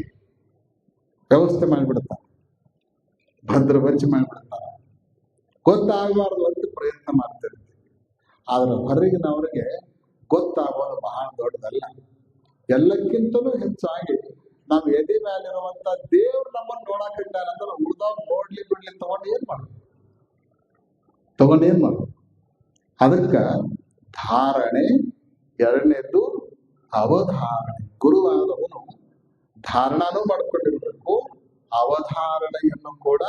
Speaker 1: ವ್ಯವಸ್ಥೆ ಮಾಡಿಬಿಡ್ತಾರೆ, ಭದ್ರಬಚ್ಚಿ ಮಾಡಿಬಿಡ್ತಾರೆ, ಗೊತ್ತಾಗಬಾರ್ದು ಅಂತ ಪ್ರಯತ್ನ ಮಾಡ್ತಿರ್ತೀವಿ. ಆದ್ರೆ ಹೊರಗಿನವರಿಗೆ ಗೊತ್ತಾಗೋದು ಬಹಳ ದೊಡ್ಡದಲ್ಲ. ಎಲ್ಲಕ್ಕಿಂತಲೂ ಹೆಚ್ಚಾಗಿ ನಾವು ಎದೆ ಮೇಲಿರುವಂತ ದೇವ್ರು ನಮ್ಮನ್ನು ನೋಡಾಕಿದ್ದಾನಂದ್ರೆ ಉಳ್ದವ್ರು ನೋಡ್ಲಿ ಬಿಡ್ಲಿ ತಗೊಂಡು ಏನ್ ಮಾಡೋದು? ಅದಕ್ಕ ಧಾರಣೆ, ಎರಡನೇದು ಅವಧಾರಣೆ. ಗುರುವಾದವನು ಧಾರಣನೂ ಮಾಡ್ಕೊಂಡಿರ್ಬೇಕು, ಅವಧಾರಣೆಯನ್ನು ಕೂಡ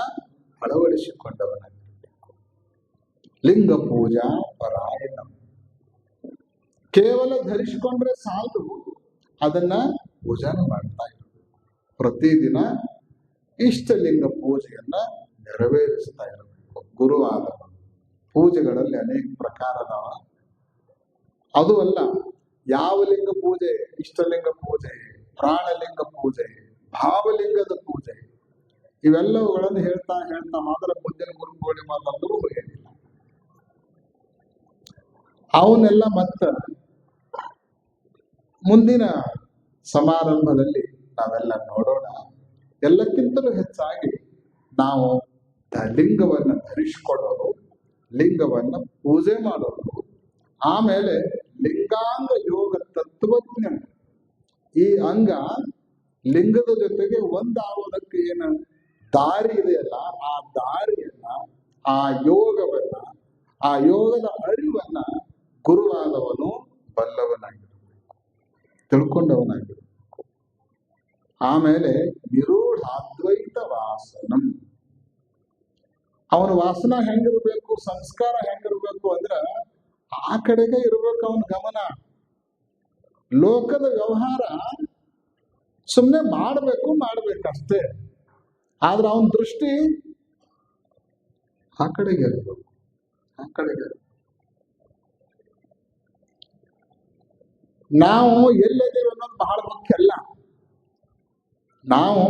Speaker 1: ಅಳವಡಿಸಿಕೊಂಡವನಾಗಿರ್ಬೇಕು. ಲಿಂಗ ಪೂಜಾ ಪರಾಯಣ. ಕೇವಲ ಧರಿಸಿಕೊಂಡ್ರೆ ಸಾಲದು, ಅದನ್ನ ಪೂಜಾನ ಮಾಡ್ತಾ ಇರಬೇಕು. ಪ್ರತಿದಿನ ಇಷ್ಟಲಿಂಗ ಪೂಜೆಯನ್ನ ನೆರವೇರಿಸ್ತಾ ಇರಬೇಕು. ಗುರುವಾದವನು ಪೂಜೆಗಳಲ್ಲಿ ಅನೇಕ ಪ್ರಕಾರ ಅದಾವ. ಅದು ಅಲ್ಲ, ಯಾವ ಲಿಂಗ ಪೂಜೆ, ಇಷ್ಟಲಿಂಗ ಪೂಜೆ, ಪ್ರಾಣಲಿಂಗ ಪೂಜೆ, ಭಾವಲಿಂಗದ ಪೂಜೆ, ಇವೆಲ್ಲವುಗಳನ್ನು ಹೇಳ್ತಾ ಮಾತ್ರ ಮುಂದಿನ ಗುರುಗೋಡಿ ಮಾತಾಡಿದ್ರು ಏನಿಲ್ಲ. ಅವನ್ನೆಲ್ಲ ಮತ್ತ ಮುಂದಿನ ಸಮಾರಂಭದಲ್ಲಿ ನಾವೆಲ್ಲ ನೋಡೋಣ. ಎಲ್ಲಕ್ಕಿಂತಲೂ ಹೆಚ್ಚಾಗಿ ನಾವು ಲಿಂಗವನ್ನ ಧರಿಸಿಕೊಳ್ಳೋದು, ಲಿಂಗವನ್ನ ಪೂಜೆ ಮಾಡೋದು, ಆಮೇಲೆ ಲಿಂಗಾಂಗ ಯೋಗ ತತ್ವಜ್ಞ. ಈ ಅಂಗ ಲಿಂಗದ ಜೊತೆಗೆ ಒಂದಾಗೋದಕ್ಕೆ ಏನು ದಾರಿ ಇದೆಯಲ್ಲ, ಆ ದಾರಿಯನ್ನ, ಆ ಯೋಗವನ್ನ, ಆ ಯೋಗದ ಅರಿವನ್ನ ಗುರುವಾದವನು ಬಲ್ಲವನಾಗಿರಬೇಕು, ತಿಳ್ಕೊಂಡವನಾಗಿರಬೇಕು. ಆಮೇಲೆ ನಿರೂಢಾದ್ವೈತ ವಾಸನಂ. ಅವನ ವಾಸನ ಹೆಂಗಿರ್ಬೇಕು, ಸಂಸ್ಕಾರ ಹೆಂಗಿರ್ಬೇಕು ಅಂದ್ರ ಆ ಕಡೆಗೆ ಇರ್ಬೇಕು ಅವನ ಗಮನ. ಲೋಕದ ವ್ಯವಹಾರ ಸುಮ್ಮನೆ ಮಾಡ್ಬೇಕಷ್ಟೇ, ಆದ್ರೆ ಅವನ ದೃಷ್ಟಿ ಆ ಕಡೆಗೆ ಇರ್ಬೇಕು, ಆ ಕಡೆಗೆ. ನಾವು ಎಲ್ಲದೀವಿ ಅನ್ನೋದು ಬಹಳ ಮುಖ್ಯ ಅಲ್ಲ, ನಾವು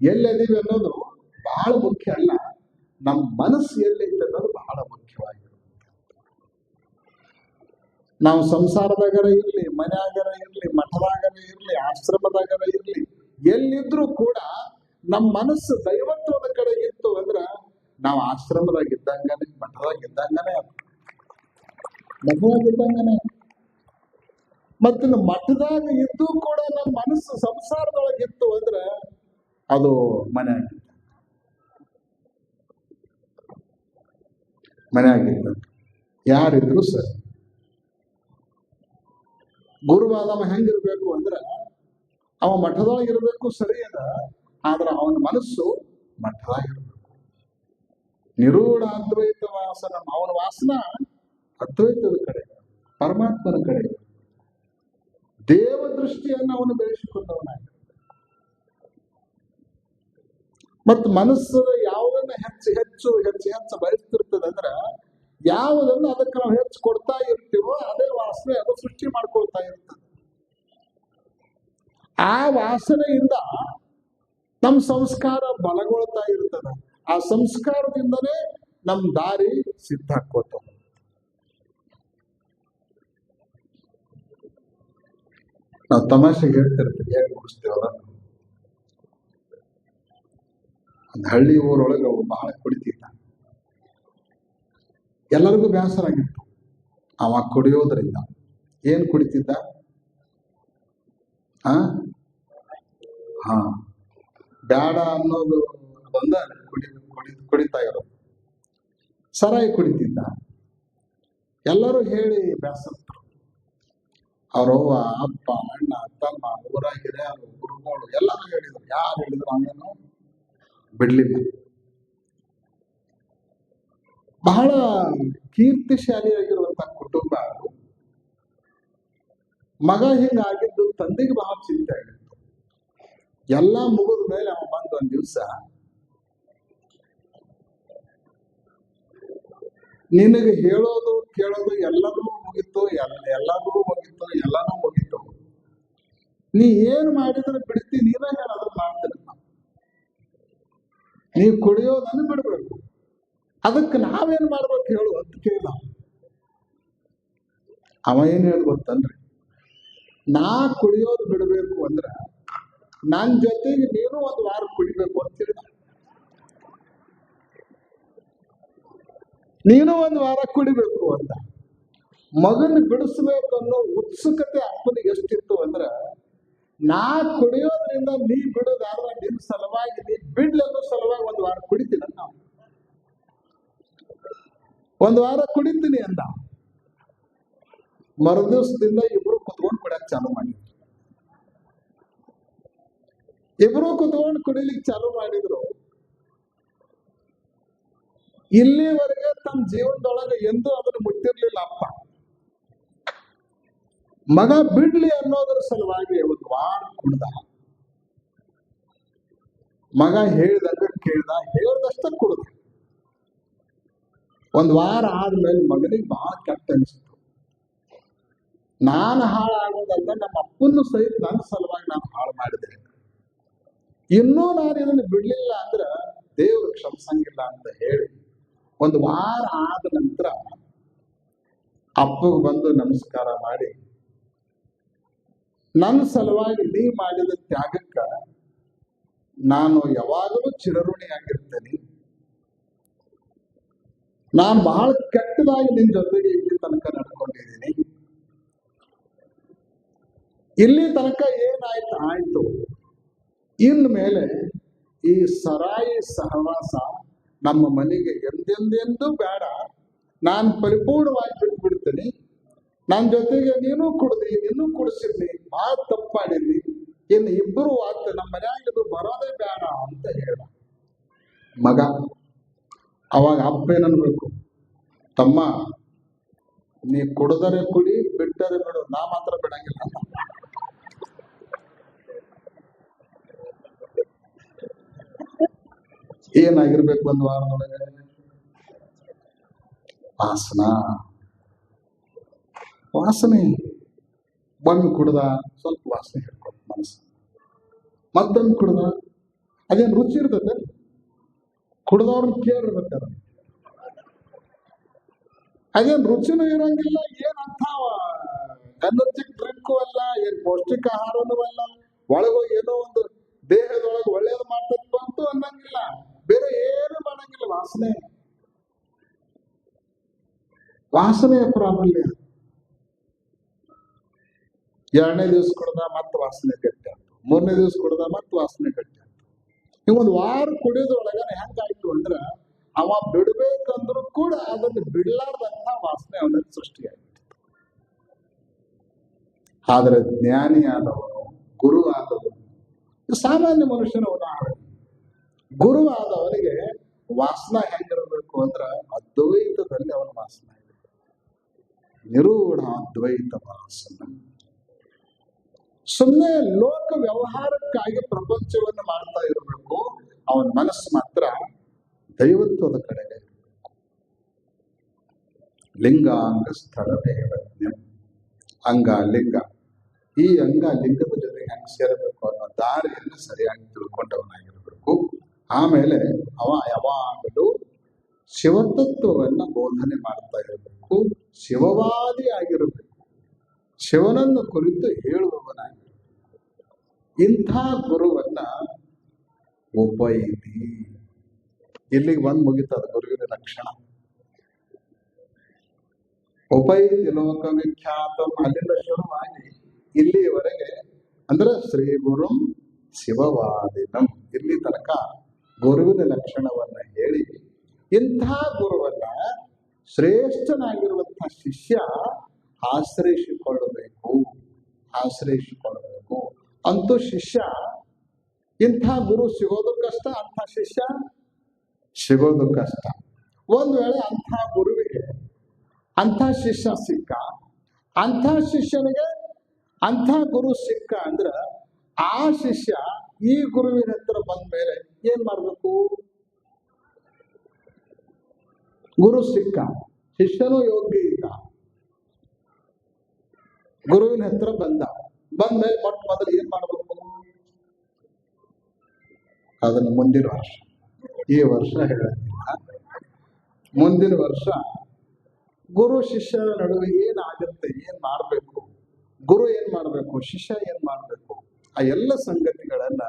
Speaker 1: ಎಲ್ಲದೀವಿ ಅನ್ನೋದು ಬಹಳ ಮುಖ್ಯ ಅಲ್ಲ, ನಮ್ಮ ಮನಸ್ಸು ಎಲ್ಲೈತೆ ಅನ್ನೋದು ಬಹಳ ಮುಖ್ಯವಾಗಿರುತ್ತೆ. ನಾವು ಸಂಸಾರದಾಗರ ಇರ್ಲಿ, ಮನ್ಯಾಗರ ಇರ್ಲಿ, ಮಠದಾಗರ ಇರ್ಲಿ, ಆಶ್ರಮದಾಗರ ಇರ್ಲಿ, ಎಲ್ಲಿದ್ರೂ ಕೂಡ ನಮ್ಮ ಮನಸ್ಸು ದೈವತ್ವದ ಕಡೆ ಇತ್ತು ಅಂದ್ರ ನಾವು ಆಶ್ರಮದಾಗ ಇದ್ದಂಗನೆ, ಮಠದಾಗಿದ್ದಂಗನೆ, ಮತ್ತು ಮಠದಾಗ ಇದ್ದು ಕೂಡ ನಮ್ಮ ಮನಸ್ಸು ಸಂಸಾರದೊಳಗಿತ್ತು ಅಂದ್ರೆ ಅದು ಮನೆಯಾಗಿದ್ದ ಯಾರಿದ್ರು ಸರಿ. ಗುರುವಾದವ ಹೆಂಗಿರ್ಬೇಕು ಅಂದ್ರ ಅವ ಮಠದೊಳಗಿರ್ಬೇಕು ಸರಿ ಅದ, ಆದ್ರೆ ಅವನ ಮನಸ್ಸು ಮಠದಾಗಿರ್ಬೇಕು. ನಿರೂಢ ಅದ್ವೈತ ವಾಸನ, ಅವನ ವಾಸನ ಅದ್ವೈತದ ಕಡೆ, ಪರಮಾತ್ಮನ ಕಡೆ, ದೇವ ದೃಷ್ಟಿಯನ್ನು ಅವನು ಬೆಳೆಸಿಕೊಂಡವನಾಗಿರ್ಬೇಕು. ಮತ್ತು ಮನಸ್ಸು ಯಾವುದನ್ನ ಹೆಚ್ಚು ಬಯಸ್ತಿರ್ತದೆ ಅಂದ್ರ, ಯಾವುದನ್ನು ಅದಕ್ಕೆ ನಾವು ಹೆಚ್ಚು ಕೊಡ್ತಾ ಇರ್ತೀವೋ ಅದೇ ವಾಸನೆ ಅದು ಸೃಷ್ಟಿ ಮಾಡ್ಕೊಳ್ತಾ ಇರ್ತದೆ. ಆ ವಾಸನೆಯಿಂದ ನಮ್ಮ ಸಂಸ್ಕಾರ ಬಲಗೊಳ್ತಾ ಇರ್ತದೆ. ಆ ಸಂಸ್ಕಾರದಿಂದನೇ ನಮ್ ದಾರಿ ಸಿದ್ಧ ಹಾಕೋತ. ನಾವು ತಮಾಷೆಗೆ ಹೇಳ್ತಿರ್ತೀವಿ, ಹೇಗೆ ಮುಗಿಸ್ತೇವಲ್ಲ, ಒಂದು ಹಳ್ಳಿ ಊರೊಳಗೆ ಅವು ಬಹಳ ಕುಡಿತಿದ್ದ, ಎಲ್ಲರಿಗೂ ಬೇಸರ ಆಗಿತ್ತು ಅವ ಕುಡಿಯೋದ್ರಿಂದ. ಏನ್ ಕುಡಿತಿದ್ದ? ಹಾ ಹಾ ಬ್ಯಾಡ ಅನ್ನೋದು ಅದೊಂದ ಕುಡಿತಾ ಇರೋದು. ಸರಾಯಿ ಕುಡಿತಿದ್ದ. ಎಲ್ಲರೂ ಹೇಳಿ ಬೇಸತ್ತರು. ಅವ್ರವ್ವ, ಅಪ್ಪ, ಅಣ್ಣ, ತಮ್ಮ, ಊರಾಗ ಹಿರಿಯರು, ಗುರುಗಳು ಎಲ್ಲರೂ ಹೇಳಿದ್ರು. ಯಾರು ಹೇಳಿದ್ರು ಅವನೇನು ಬಿಡ್ಲಿಲ್ಲ. ಬಹಳ ಕೀರ್ತಿಶಾಲಿಯಾಗಿರುವಂತ ಕುಟುಂಬ. ಮಗ ಹಿಂಗಾಗಿದ್ದು ತಂದೆಗೆ ಬಹಳ ಚಿಂತೆ ಆಗಿತ್ತು. ಎಲ್ಲ ಮುಗಿದ ಮೇಲೆ ಅವ ಬಂದು ಒಂದ್ ದಿವ್ಸ, ನಿನಗೆ ಹೇಳೋದು ಕೇಳೋದು ಎಲ್ಲರೂ ಮುಗಿತು, ಎಲ್ಲರೂ ಮುಗಿತು. ನೀ ಏನ್ ಮಾಡಿದ್ರೆ ಬಿಡ್ತಿ, ನೀನೇ ಹೇಳೋದು ಮಾಡ್ತೀನಿ. ನೀ ಕುಡಿಯೋದನ್ನು ಬಿಡ್ಬೇಕು, ಅದಕ್ಕೆ ನಾವೇನ್ ಮಾಡ್ಬೇಕು ಹೇಳು ಅಂತ ಕೇಳಿದ. ಅವ ಏನ್ ಹೇಳಿ ಗೊತ್ತನ್ರಿ, ನಾ ಕುಡಿಯೋದು ಬಿಡ್ಬೇಕು ಅಂದ್ರ ನನ್ ಜೊತೆಗೆ ನೀನು ಒಂದು ವಾರ ಕುಡಿಬೇಕು ಅಂತ ಹೇಳಿದ. ನೀನು ಒಂದು ವಾರ ಕುಡಿಬೇಕು ಅಂತ. ಮಗನ ಬಿಡಿಸ್ಬೇಕು ಅನ್ನೋ ಉತ್ಸುಕತೆ ಅಪ್ಪನಿಗೆ ಎಷ್ಟಿತ್ತು ಅಂದ್ರ, ನಾ ಕುಡಿಯೋದ್ರಿಂದ ನೀ ಬಿಡೋದಾದ್ರೆ ನಿನ್ ಸಲುವಾಗಿ, ನೀ ಬಿಡ್ಲನ್ನೋ ಸಲುವಾಗಿ ಒಂದು ವಾರ ಕುಡಿತೀನಿ ಅಂತ. ಒಂದು ವಾರ ಕುಡಿತೀನಿ ಅಂದ. ಮರುದಿವ್ಸದಿಂದ ಇಬ್ರು ಕುತ್ಕೊಂಡು ಕುಡಿಯಕ್ ಚಾಲು ಮಾಡಿದ್ರು. ಇಬ್ರು ಕುತ್ಕೊಂಡು ಕುಡಿಲಿಕ್ಕೆ ಚಾಲು ಮಾಡಿದ್ರು. ಇಲ್ಲಿವರೆಗೆ ತಮ್ಮ ಜೀವನದೊಳಗೆ ಎಂದೂ ಅದನ್ನು ಮುಟ್ಟಿರ್ಲಿಲ್ಲ ಅಪ್ಪ. ಮಗ ಬಿಡ್ಲಿ ಅನ್ನೋದ್ರ ಸಲುವಾಗಿ ಒಂದು ವಾರ ಕುಡ್ದ. ಮಗ ಹೇಳ್ದಂಗ ಕೇಳ್ದ, ಹೇಳ್ದಷ್ಟ ಕುಡ್ದ. ಒಂದ್ ವಾರ ಆದ್ಮೇಲೆ ಮಗನಿಗೆ ಬಹಳ ಕೆಟ್ಟ ಅನಿಸ್ತು. ನಾನು ಹಾಳಾಗೋದಲ್ಲ, ನಮ್ಮ ಅಪ್ಪನ್ನು ಸಹಿತ ನನ್ನ ಸಲುವಾಗಿ ನಾನು ಹಾಳು ಮಾಡಿದೆ. ಇನ್ನೂ ನಾನು ಇದನ್ನು ಬಿಡ್ಲಿಲ್ಲ ಅಂದ್ರ ದೇವ್ರು ಕ್ಷಮಿಸಂಗಿಲ್ಲ ಅಂತ ಹೇಳಿ ಒಂದು ವಾರ ಆದ ನಂತರ ಅಪ್ಪಗೆ ಬಂದು ನಮಸ್ಕಾರ ಮಾಡಿ, ನನ್ನ ಸಲುವಾಗಿ ನೀ ಮಾಡಿದ ತ್ಯಾಗಕ್ಕ ನಾನು ಯಾವಾಗಲೂ ಚಿರಋಣಿಯಾಗಿರ್ತೇನೆ. ನಾನು ಬಹಳ ಕೆಟ್ಟದಾಗಿ ನಿನ್ ಜೊತೆಗೆ ಇಲ್ಲಿ ತನಕ ನಡ್ಕೊಂಡಿದ್ದೀನಿ. ಇಲ್ಲಿ ತನಕ ಆಯ್ತು. ಇನ್ನು ಮೇಲೆ ಈ ಸರಾಯಿ ಸಹವಾಸ ನಮ್ಮ ಮನೆಗೆ ಎಂದೆಂದೆಂದೂ ಬೇಡ. ನಾನು ಪರಿಪೂರ್ಣವಾಗಿ ಬಿಟ್ಬಿಡ್ತೀನಿ. ನನ್ನ ಜೊತೆಗೆ ನೀನು ಕುಡ್ದಿ, ನೀನು ಕುಡಿಸಿದ್ನಿ, ಬಹಳ ತಪ್ಪಾಡಿದ್ನಿ. ಇನ್ನು ಇಬ್ಬರು ಆತ ನಮ್ಮ ಮನ್ಯಾಗ ಇದು ಬರೋದೇ ಬೇಡ ಅಂತ ಹೇಳ ಮಗ. ಅವಾಗ ಅಪ್ಪ ಏನನ್ಬೇಕು, ತಮ್ಮ ನೀ ಕುಡ್ದರೆ ಕುಡಿ, ಬಿಟ್ಟರೆ ಬಿಡು, ನಾ ಮಾತ್ರ ಬಿಡಂಗಿಲ್ಲ. ಏನಾಗಿರ್ಬೇಕು ಒಂದು ವಾರದೊಳಗೆ? ವಾಸನೆ ಬಂದು ಕುಡ್ದ, ಸ್ವಲ್ಪ ವಾಸನೆ ಹಿಡ್ಕೊಂಡು ಮನಸ್ಸು. ಮತ್ತೊಂದು ಕುಡ್ದ, ಅದೇನು ರುಚಿ ಇರ್ತದೆ? ಕುಡ್ದವ್ರನ್ನ ಕೇಳಿರ್ಬೇಕಾರ. ಅದೇನ್ ರುಚಿನೂ ಇರಂಗಿಲ್ಲ, ಏನಂತ ಎನರ್ಜಿಕ್ ಡ್ರಿಂಕು ಅಲ್ಲ, ಏನ್ ಪೌಷ್ಟಿಕ ಆಹಾರನೂ ಅಲ್ಲ, ಒಳಗೋಗಿ ಏನೋ ಒಂದು ದೇಹದೊಳಗೆ ಒಳ್ಳೇದು ಮಾಡ್ತಪ್ಪ ಅಂತೂ ಅನ್ನಂಗಿಲ್ಲ, ಬೇರೆ ಏನು ಮಾಡಂಗಿಲ್ಲ. ವಾಸನೆಯ ಪ್ರಾಬಲ್ಯ. ಎರಡನೇ ದಿವಸ ಕುಡ್ದ, ಮತ್ತೆ ವಾಸನೆ ಗಟ್ಟಿ ಆಯ್ತು. ಮೂರನೇ ದಿವಸ ಕುಡ್ದ, ಮತ್ತೆ ವಾಸನೆ ಗಟ್ಟಿ ಆಯ್ತು. ಈ ಒಂದು ವಾರ ಕುಡಿಯೋದ್ರೊಳಗ ಹೆಂಗಾಯ್ತು ಅಂದ್ರ, ಅವ ಬಿಡ್ಬೇಕಂದ್ರೂ ಕೂಡ ಅದನ್ನು ಬಿಡ್ಲಾರ್ದಂತ ವಾಸನೆ ಅವನಲ್ಲಿ ಸೃಷ್ಟಿಯಾಗಿತ್ತು. ಆದ್ರೆ ಜ್ಞಾನಿ ಆದವನು, ಗುರು ಆದವನು, ಸಾಮಾನ್ಯ ಮನುಷ್ಯನ ಉದಾಹರಣೆ. ಗುರು ಆದವನಿಗೆ ವಾಸನ ಹೆಂಗಿರಬೇಕು ಅಂದ್ರ ಅದ್ವೈತದಲ್ಲಿ ಅವನ ವಾಸನ ಇದೆ. ನಿರೂಢ ಅದ್ವೈತ ವಾಸನ. ಸುಮ್ಮನೆ ಲೋಕ ವ್ಯವಹಾರಕ್ಕಾಗಿ ಪ್ರಪಂಚವನ್ನು ಮಾಡ್ತಾ ಇರಬೇಕು. ಅವನ ಮನಸ್ಸು ಮಾತ್ರ ದೈವತ್ವದ ಕಡೆಗೆ ಇರಬೇಕು. ಲಿಂಗಾಂಗ ಸ್ಥಳವೇವಜ್ಞ. ಅಂಗ ಲಿಂಗ, ಈ ಅಂಗ ಲಿಂಗದ ಜೊತೆಗೆ ಹೆಂಗ್ ಸೇರಬೇಕು ಅನ್ನೋ ದಾರಿಯನ್ನು ಸರಿಯಾಗಿ ತಿಳ್ಕೊಂಡವನಾಗಿರ್ಬೇಕು. ಆಮೇಲೆ ಅವ ಯಾವಾಗಲೂ ಶಿವತತ್ವವನ್ನ ಬೋಧನೆ ಮಾಡ್ತಾ ಇರಬೇಕು. ಶಿವವಾದಿ ಆಗಿರಬೇಕು. ಶಿವನನ್ನು ಕುರಿತು ಹೇಳುವವನಾಗಿರಬೇಕು. ಇಂಥ ಗುರುವನ್ನ ಉಪೈತಿ. ಇಲ್ಲಿಗೆ ಬಂದು ಮುಗಿತದ ಗುರುವಿನ ಲಕ್ಷಣ. ಉಪೈತಿ ಲೋಕ ವಿಖ್ಯಾತಂ ಅಲ್ಲಿಂದ ಶುರುವಾಗಿ ಇಲ್ಲಿಯವರೆಗೆ ಅಂದ್ರೆ ಶ್ರೀ ಗುರುಂ ಶಿವವಾದಿನಂ ಇಲ್ಲಿ ತನಕ ಗುರುವಿನ ಲಕ್ಷಣವನ್ನ ಹೇಳಿ ಇಂಥ ಗುರುವನ್ನ ಶ್ರೇಷ್ಠನಾಗಿರುವಂತಹ ಶಿಷ್ಯ ಆಶ್ರಯಿಸಿಕೊಳ್ಳಬೇಕು ಅಂತೂ ಶಿಷ್ಯ ಇಂಥ ಗುರು ಸಿಗೋದು ಕಷ್ಟ, ಅಂಥ ಶಿಷ್ಯ ಸಿಗೋದು ಕಷ್ಟ. ಒಂದು ವೇಳೆ ಅಂಥ ಗುರುವಿಗೆ ಅಂಥ ಶಿಷ್ಯ ಸಿಕ್ಕ, ಅಂಥ ಶಿಷ್ಯನಿಗೆ ಅಂಥ ಗುರು ಸಿಕ್ಕ ಅಂದ್ರ ಆ ಶಿಷ್ಯ ಈ ಗುರುವಿನ ಹತ್ರ ಬಂದ ಮೇಲೆ ಏನ್ ಮಾಡ್ಬೇಕು? ಗುರು ಸಿಕ್ಕ, ಶಿಷ್ಯನು ಯೋಗ್ಯ ಇಲ್ಲ, ಗುರುವಿನ ಹತ್ರ ಬಂದ್ಮೇಲೆ ಮೊಟ್ಟ ಮೊದಲು ಏನ್ ಮಾಡ್ಬೇಕು? ಅದನ್ನು ಮುಂದಿನ ವರ್ಷ, ಈ ವರ್ಷ ಹೇಳೋದಿಲ್ಲ, ಮುಂದಿನ ವರ್ಷ ಗುರು ಶಿಷ್ಯರ ನಡುವೆ ಏನಾಗುತ್ತೆ, ಏನ್ ಮಾಡ್ಬೇಕು, ಗುರು ಏನ್ ಮಾಡ್ಬೇಕು, ಶಿಷ್ಯ ಏನ್ ಮಾಡ್ಬೇಕು, ಆ ಎಲ್ಲ ಸಂಗತಿಗಳನ್ನ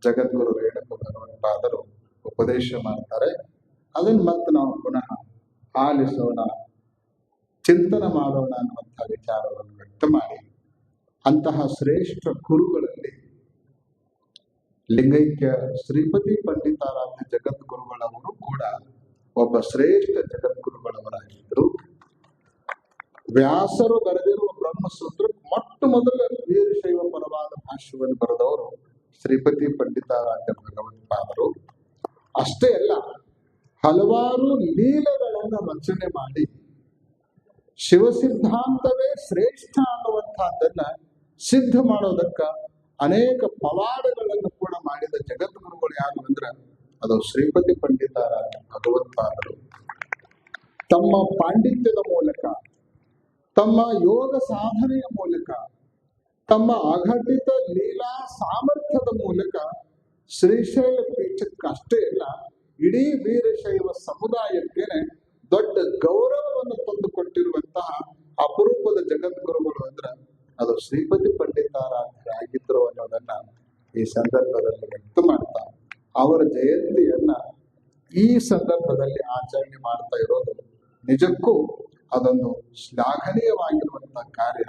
Speaker 1: ಜಗದ್ಗುರು ರೇಣುಕ ಭಗವತ್ಪಾದರು ಉಪದೇಶ ಮಾಡ್ತಾರೆ. ಅದನ್ನ ಮತ್ತೆ ನಾವು ಪುನಃ ಆಲಿಸೋಣ, ಚಿಂತನೆ ಮಾಡೋಣ ಅನ್ನುವಂತಹ ವಿಚಾರವನ್ನು ವ್ಯಕ್ತ ಮಾಡಿ ಅಂತಹ ಶ್ರೇಷ್ಠ ಗುರುಗಳಲ್ಲಿ ಲಿಂಗೈಕ್ಯ ಶ್ರೀಪತಿ ಪಂಡಿತಾರಾಧ್ಯ ಜಗದ್ಗುರುಗಳವರು ಕೂಡ ಒಬ್ಬ ಶ್ರೇಷ್ಠ ಜಗದ್ಗುರುಗಳವರಾಗಿದ್ದರು. ವ್ಯಾಸರು ಬರೆದಿರುವ ಬ್ರಹ್ಮಸೂತ್ರ ಮೊಟ್ಟ ಮೊದಲ ವೀರಶೈವ ಪರವಾದ ಭಾಷ್ಯವನ್ನು ಬರೆದವರು ಶ್ರೀಪತಿ ಪಂಡಿತಾರಾಧ್ಯ ಭಗವತ್ಪಾದರು. ಅಷ್ಟೇ ಅಲ್ಲ, ಹಲವಾರು ಲೀಲೆಗಳನ್ನು ರಚನೆ ಮಾಡಿ ಶಿವಸಿದ್ಧಾಂತವೇ ಶ್ರೇಷ್ಠ ಅನ್ನುವಂತಹದ್ದನ್ನ ಸಿದ್ಧ ಮಾಡೋದಕ್ಕ ಅನೇಕ ಪವಾಡಗಳನ್ನು ಕೂಡ ಮಾಡಿದ ಜಗದ್ಗುರುಗಳು ಯಾರು ಅಂದ್ರೆ ಅದು ಶ್ರೀಪತಿ ಪಂಡಿತಾರಾಧ್ಯ ಭಗವತ್ಪಾದರು. ತಮ್ಮ ಪಾಂಡಿತ್ಯದ ಮೂಲಕ, ತಮ್ಮ ಯೋಗ ಸಾಧನೆಯ ಮೂಲಕ, ತಮ್ಮ ಅಘಟಿತ ಲೀಲಾ ಸಾಮರ್ಥ್ಯದ ಮೂಲಕ ಶ್ರೀಶೈಲ ಪೀಠಕ್ಕಷ್ಟೇ ಅಲ್ಲ, ಇಡೀ ವೀರಶೈವ ಸಮುದಾಯಕ್ಕೇನೆ ದೊಡ್ಡ ಗೌರವವನ್ನು ತಂದುಕೊಟ್ಟಿರುವಂತಹ ಅಪರೂಪದ ಜಗದ್ಗುರುಗಳು ಅಂದ್ರೆ ಅದು ಶ್ರೀಪತಿ ಪಂಡಿತಾರಾಧ್ಯರಾಗಿದ್ರು ಅನ್ನೋದನ್ನ ಈ ಸಂದರ್ಭದಲ್ಲಿ ವ್ಯಕ್ತ ಮಾಡ್ತಾ ಅವರ ಜಯಂತಿಯನ್ನ ಈ ಸಂದರ್ಭದಲ್ಲಿ ಆಚರಣೆ ಮಾಡ್ತಾ ಇರೋದು ನಿಜಕ್ಕೂ ಅದೊಂದು ಶ್ಲಾಘನೀಯವಾಗಿರುವಂತಹ ಕಾರ್ಯ.